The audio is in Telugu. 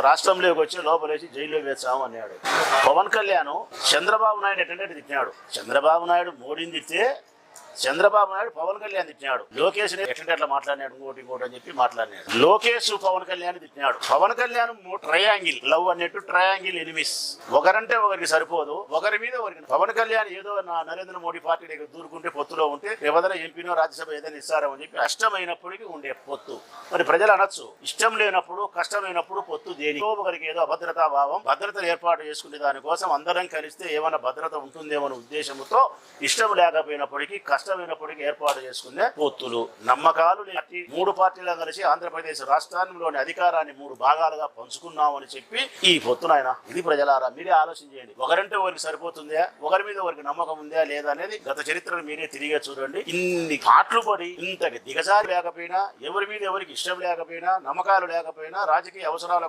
రాష్ట్రంలోకి వచ్చి లోపలేసి జైల్లో వేస్తాము అన్నాడు. పవన్ కళ్యాణ్ చంద్రబాబు నాయుడు ఎట్టంటే తిట్టినాడు. చంద్రబాబు నాయుడు మోడీని తిడితే చంద్రబాబు నాయుడు పవన్ కళ్యాణ్ తిట్టినాడు. లోకేష్ ఎట్లంటే అట్లా మాట్లాడినాడు, ఇంకోటి అని చెప్పి మాట్లాడినాడు. లోకేష్ పవన్ కళ్యాణ్ తిట్టినాడు. పవన్ కళ్యాణ్ ట్రయాంగిల్ లవ్ అన్నట్టు ట్రయాంగిల్ ఎనిమిస్, ఒకరంటే ఒకరికి సరిపోదు, ఒకరి మీద ఒకరికి. పవన్ కళ్యాణ్ ఏదో నరేంద్ర మోడీ పార్టీ దగ్గర దూరుకుంటే పొత్తులో ఉంటే ఏదైనా ఎంపీనో రాజ్యసభ ఏదైనా ఇస్తారని చెప్పి అష్టమైనప్పటికీ ఉండే పొత్తు. మరి ప్రజలు అనొచ్చు, ఇష్టం లేనప్పుడు కష్టమైనప్పుడు పొత్తు దేని? ఒకరికి ఏదో అభద్రతా భావం, భద్రతను ఏర్పాటు చేసుకునే దానికోసం అందరం కలిస్తే ఏమైనా భద్రత ఉంటుందేమో ఉద్దేశంతో ఇష్టం లేకపోయినప్పటికీ కష్టమైనప్పటికీ ఏర్పాటు చేసుకునే పొత్తులు. నమ్మకాలు లేని మూడు పార్టీలు కలిసి ఆంధ్రప్రదేశ్ రాష్ట్రంలోని అధికారాన్ని 3 భాగాలుగా పంచుకున్నామని చెప్పి ఈ పొత్తునైనా. ఇది ప్రజలారా మీరే ఆలోచన చేయండి. ఒకరంటే ఒకరికి సరిపోతుందా, ఒకరి మీద ఒకరికి నమ్మకం ఉందా లేదా అనేది గత చరిత్రను మీరే తిరిగే చూడండి. ఇన్ని పాటలు పడి ఇంతటి దిగజారి లేకపోయినా, ఎవరి మీద ఎవరికి ఇష్టం లేకపోయినా, నమ్మకాలు లేకపోయినా, రాజకీయ అవసరాలకు